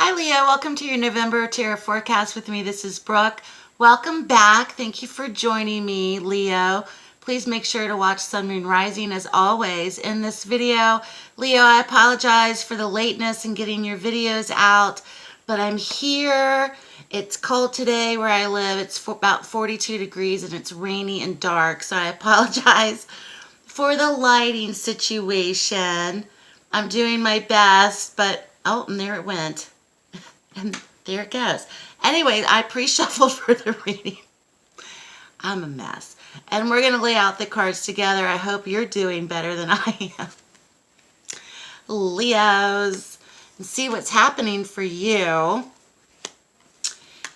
Hi Leo, welcome to your November Tarot Forecast with me. This is Brooke. Welcome back. Thank you for joining me, Leo. Please make sure to watch Sun, Moon, Rising as always. In this video, Leo, I apologize for the lateness in getting your videos out, but I'm here. It's cold today where I live. It's about 42 degrees and it's rainy and dark, so I apologize for the lighting situation. I'm doing my best, but oh, and there it went. And there it goes. Anyway, I pre-shuffled for the reading. I'm a mess. And we're going to lay out the cards together. I hope you're doing better than I am. Leos, and see what's happening for you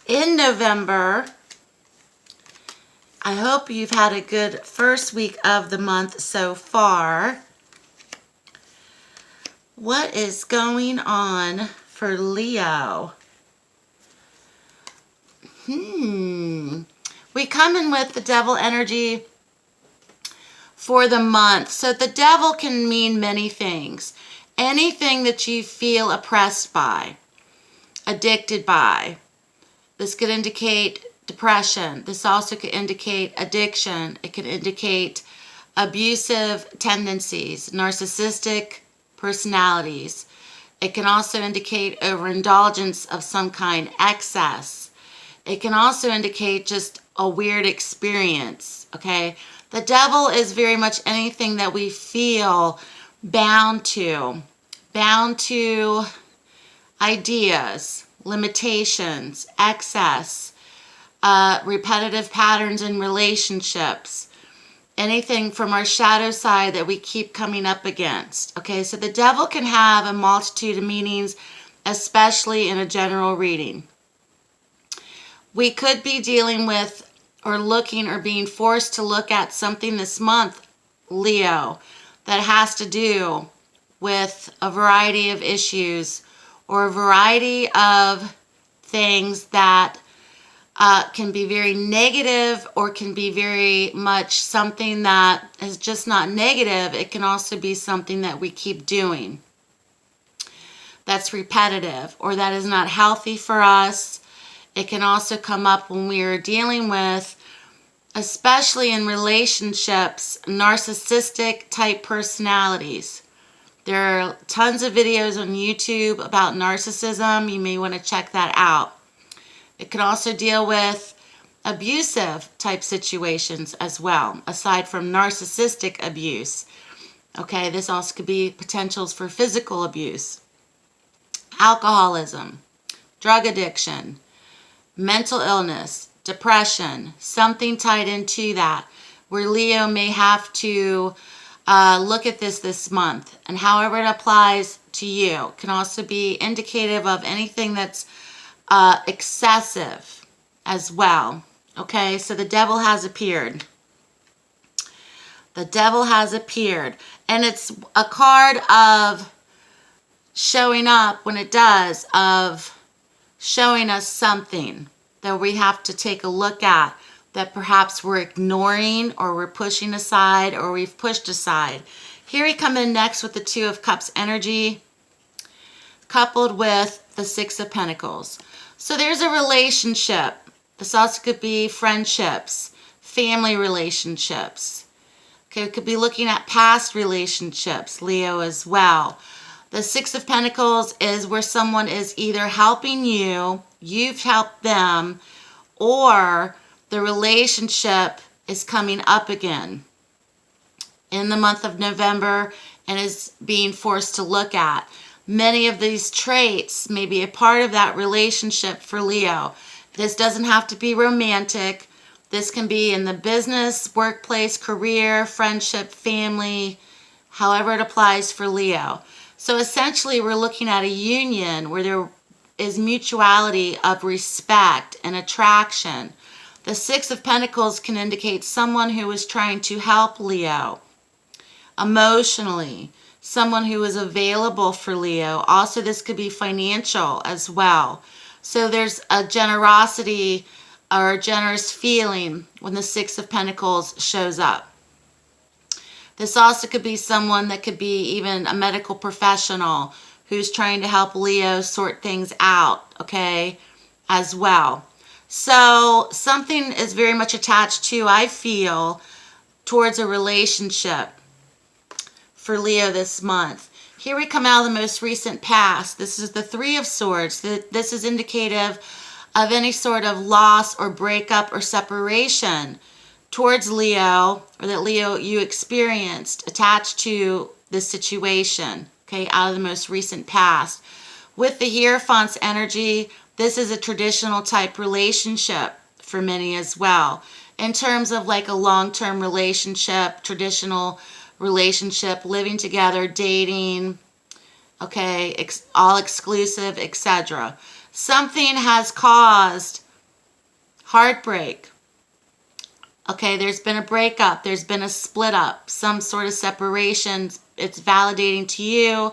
in November. I hope you've had a good first week of the month so far. What is going on for Leo? We come in with the devil energy for the month. So the devil can mean many things. Anything that you feel oppressed by, addicted by. This could indicate depression. This also could indicate addiction. It could indicate abusive tendencies, narcissistic personalities. It can also indicate overindulgence of some kind, excess. It can also indicate just a weird experience, okay? The devil is very much anything that we feel bound to ideas, limitations, excess, repetitive patterns in relationships, anything from our shadow side that we keep coming up against. Okay, so the devil can have a multitude of meanings, especially in a general reading. We could be dealing with or looking or being forced to look at something this month, Leo, that has to do with a variety of issues or a variety of things that can be very negative or can be very much something that is just not negative. It can also be something that we keep doing that's repetitive or that is not healthy for us. It can also come up when we are dealing with, especially in relationships, narcissistic type personalities. There are tons of videos on YouTube about narcissism. You may want to check that out. It can also deal with abusive type situations as well, aside from narcissistic abuse. Okay, this also could be potentials for physical abuse, alcoholism, drug addiction, mental illness, depression, something tied into that, where Leo may have to look at this month. And however it applies to you, it can also be indicative of anything that's excessive as well. Okay, so the devil has appeared. The devil has appeared. And it's a card of showing up when it does, of showing us something that we have to take a look at that perhaps we're ignoring or we're pushing aside or we've pushed aside. Here we come in next with the Two of Cups energy coupled with the Six of Pentacles. So there's a relationship. This also could be friendships, family relationships. Okay, we could be looking at past relationships, Leo, as well. The Six of Pentacles is where someone is either helping you, you've helped them, or the relationship is coming up again in the month of November and is being forced to look at. Many of these traits may be a part of that relationship for Leo. This doesn't have to be romantic. This can be in the business, workplace, career, friendship, family, however it applies for Leo. So essentially, we're looking at a union where there is mutuality of respect and attraction. The Six of Pentacles can indicate someone who is trying to help Leo emotionally, someone who is available for Leo. Also, this could be financial as well. So there's a generosity or a generous feeling when the Six of Pentacles shows up. This also could be someone that could be even a medical professional who's trying to help Leo sort things out, okay, as well. So something is very much attached to, I feel, towards a relationship for Leo this month. Here we come out of the most recent past. This is the Three of Swords. This is indicative of any sort of loss or breakup or separation towards Leo, or that Leo you experienced attached to this situation, okay, out of the most recent past. With the Hierophant's energy, this is a traditional type relationship for many as well. In terms of like a long-term relationship, traditional relationship, living together, dating, okay, all exclusive, etc. Something has caused heartbreak. Okay, there's been a breakup, there's been a split up, some sort of separation. It's validating to you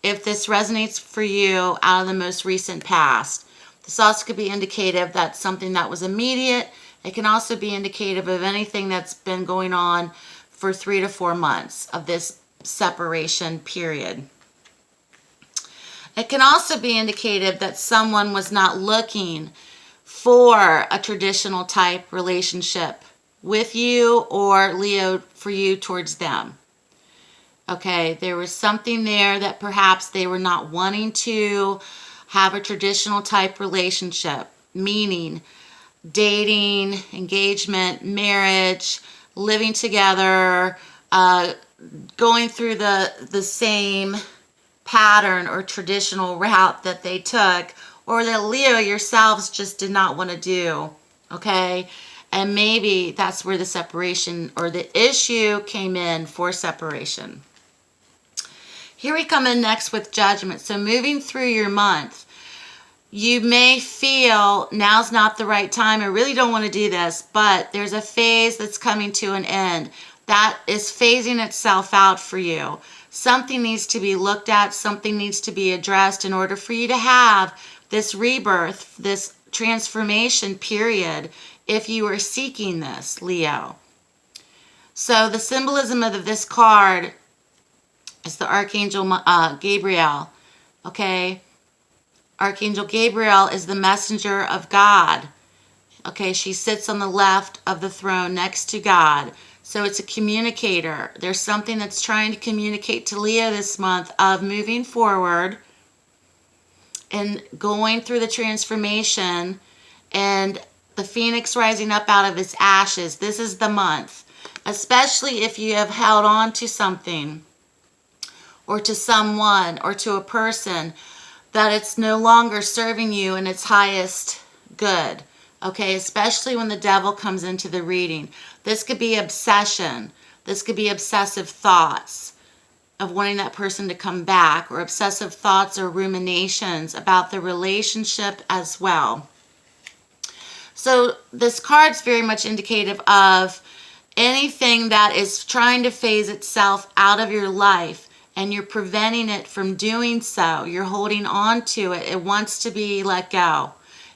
if this resonates for you out of the most recent past. This also could be indicative that something that was immediate. It can also be indicative of anything that's been going on for 3 to 4 months of this separation period. It can also be indicative that someone was not looking for a traditional type relationship with you, or Leo for you towards them. Okay, there was something there that perhaps they were not wanting to have a traditional type relationship, meaning dating, engagement, marriage, living together, going through the same pattern or traditional route that they took, or that Leo yourselves just did not want to do, okay? And maybe that's where the separation or the issue came in for separation. Here we come in next with Judgment. So moving through your month, you may feel now's not the right time. I really don't want to do this, but there's a phase that's coming to an end. That is phasing itself out for you. Something needs to be looked at. Something needs to be addressed in order for you to have this rebirth, this transformation period, if you are seeking this, Leo. So the symbolism of this card is the Archangel Gabriel, okay? Archangel Gabriel is the messenger of God. Okay, she sits on the left of the throne next to God. So it's a communicator. There's something that's trying to communicate to Leo this month of moving forward and going through the transformation and the phoenix rising up out of its ashes. This is the month, especially if you have held on to something or to someone or to a person that it's no longer serving you in its highest good. Okay, especially when the devil comes into the reading. This could be obsession. This could be obsessive thoughts of wanting that person to come back, or obsessive thoughts or ruminations about the relationship as well. So this card's very much indicative of anything that is trying to phase itself out of your life, and you're preventing it from doing so. You're holding on to it. It wants to be let go.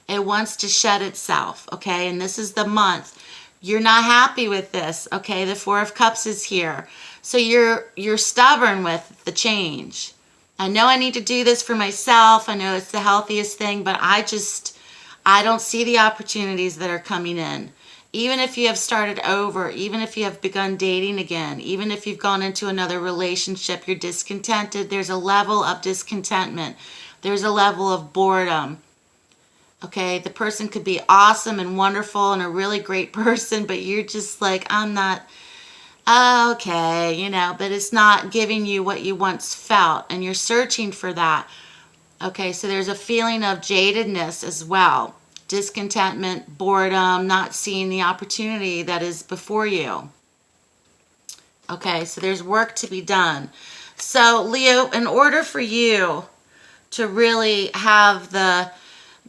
It wants to shed itself, okay? And this is the month. You're not happy with this, okay? The Four of Cups is here. So you're stubborn with the change. I know I need to do this for myself. I know it's the healthiest thing, but I don't see the opportunities that are coming in. Even if you have started over, even if you have begun dating again, even if you've gone into another relationship, you're discontented. There's a level of discontentment. There's a level of boredom. Okay, the person could be awesome and wonderful and a really great person, but you're just like, I'm not, okay, but it's not giving you what you once felt, and you're searching for that. Okay, so there's a feeling of jadedness as well. Discontentment, boredom, not seeing the opportunity that is before you. Okay, so there's work to be done. So Leo, in order for you to really have the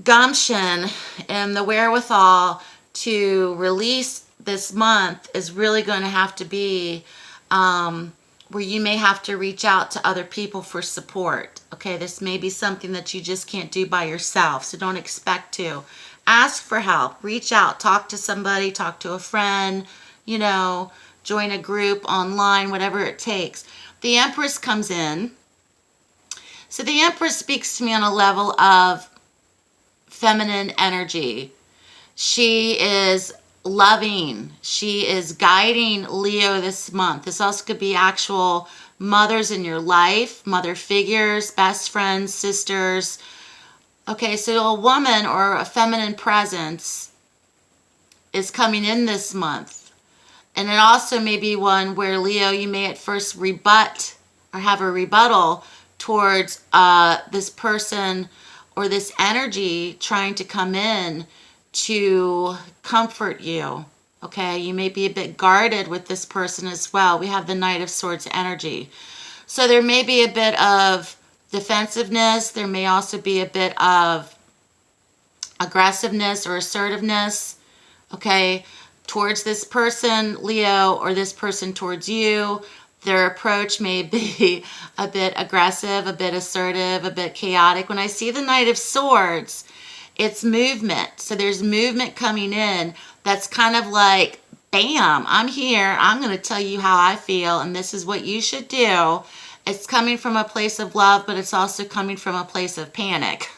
gumption and the wherewithal to release this month, is really going to have to be where you may have to reach out to other people for support. Okay, this may be something that you just can't do by yourself, so don't expect to. Ask for help, reach out, talk to somebody, talk to a friend, join a group online, whatever it takes. The Empress comes in. So the Empress speaks to me on a level of feminine energy. She is loving. She is guiding Leo this month. This also could be actual mothers in your life, mother figures, best friends, sisters. Okay, so a woman or a feminine presence is coming in this month. And it also may be one where, Leo, you may at first rebut or have a rebuttal towards this person or this energy trying to come in to comfort you. Okay, you may be a bit guarded with this person as well. We have the Knight of Swords energy. So there may be a bit of defensiveness. There may also be a bit of aggressiveness or assertiveness, okay, towards this person, Leo, or this person towards you. Their approach may be a bit aggressive, a bit assertive, a bit chaotic. When I see the Knight of Swords, it's movement. So there's movement coming in that's kind of like, bam, I'm here. I'm going to tell you how I feel, and this is what you should do. It's coming from a place of love, but it's also coming from a place of panic.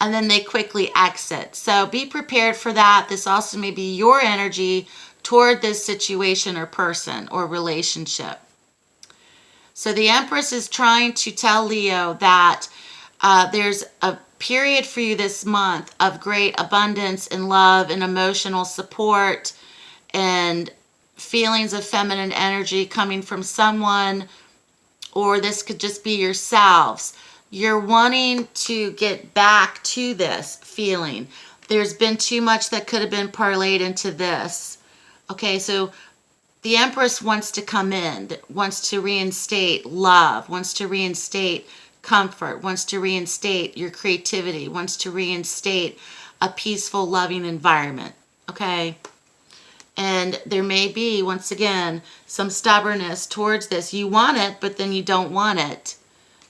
And then they quickly exit. So be prepared for that. This also may be your energy toward this situation or person or relationship. So the Empress is trying to tell Leo that there's a period for you this month of great abundance and love and emotional support and feelings of feminine energy coming from someone, or this could just be yourselves. You're wanting to get back to this feeling. There's been too much that could have been parlayed into this. Okay, so the Empress wants to come in, wants to reinstate love, wants to reinstate comfort, wants to reinstate your creativity, wants to reinstate a peaceful, loving environment. Okay? And there may be, once again, some stubbornness towards this. You want it, but then you don't want it.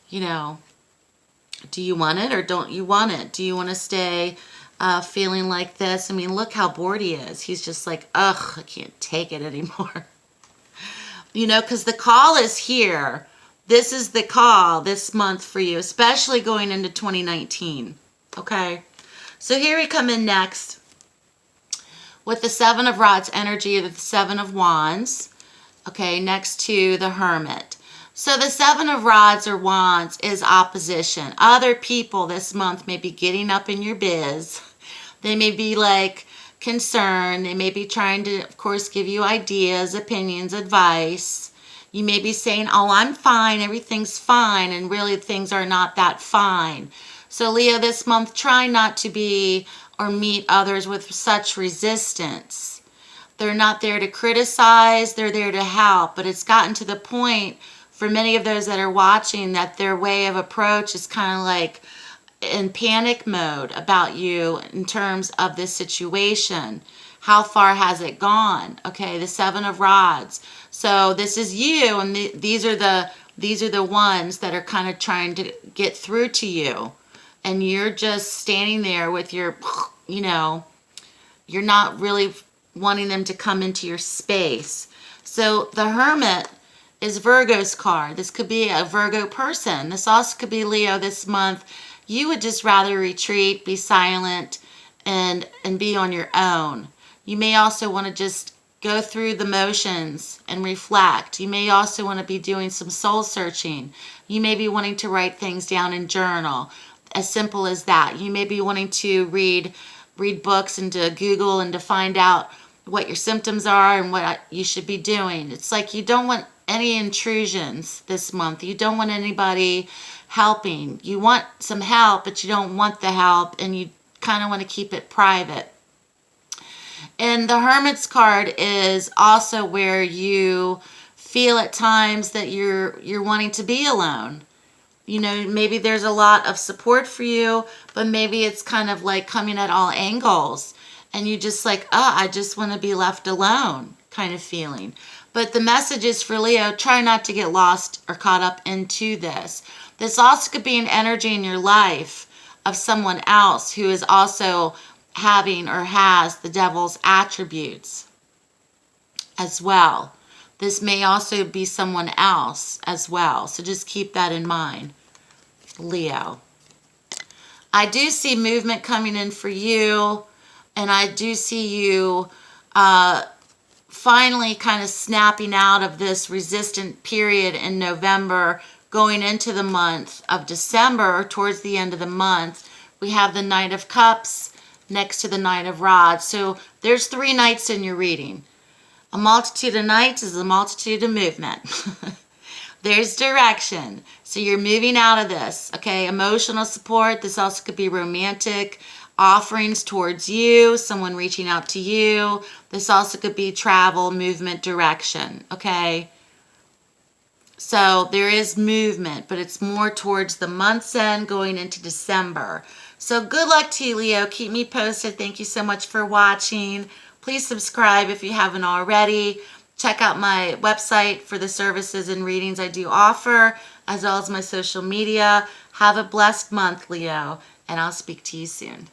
You know, do you want it or don't you want it? Do you want to stay feeling like this? I mean, look how bored he is. He's just like, ugh, I can't take it anymore. You know, because the call is here. This is the call this month for you, especially going into 2019. Okay? So here we come in next with the Seven of Rods energy, the Seven of Wands. Okay, next to the Hermit. So the Seven of Rods or Wands is opposition. Other people this month may be getting up in your biz. They may be like concerned. They may be trying to, of course, give you ideas, opinions, advice. You may be saying, oh, I'm fine, everything's fine, and really things are not that fine. So Leo, this month, try not to be or meet others with such resistance. They're not there to criticize, they're there to help, but it's gotten to the point for many of those that are watching that their way of approach is kind of like in panic mode about you in terms of this situation. How far has it gone? Okay, the Seven of Rods. So this is you, and these are the ones that are kind of trying to get through to you, and you're just standing there with your, you know, you're not really wanting them to come into your space. So the Hermit is Virgo's card. This could be a Virgo person. This also could be Leo this month. You would just rather retreat, be silent, and be on your own. You may also want to just go through the motions and reflect. You may also want to be doing some soul searching. You may be wanting to write things down in journal. As simple as that. You may be wanting to read books and to Google and to find out what your symptoms are and what you should be doing. It's like you don't want any intrusions this month. You don't want anybody helping. You want some help, but you don't want the help, and you kind of want to keep it private. And the Hermit's card is also where you feel at times that you're wanting to be alone. You know, maybe there's a lot of support for you, but maybe it's kind of like coming at all angles, and you just like, oh, I just want to be left alone kind of feeling. But the message is for Leo, try not to get lost or caught up into this. This also could be an energy in your life of someone else who is also having or has the devil's attributes as well. This may also be someone else as well. So just keep that in mind. Leo. I do see movement coming in for you, and I do see you finally kind of snapping out of this resistant period in November, going into the month of December, towards the end of the month. We have the Knight of Cups next to the Knight of Rods. So there's 3 knights in your reading. A multitude of knights is a multitude of movement. There's direction. So you're moving out of this, okay? Emotional support. This also could be romantic offerings towards you, someone reaching out to you. This also could be travel, movement, direction, okay? So there is movement, but it's more towards the month's end going into December. So good luck to you, Leo. Keep me posted. Thank you so much for watching. Please subscribe if you haven't already. Check out my website for the services and readings I do offer, as well as my social media. Have a blessed month, Leo, and I'll speak to you soon.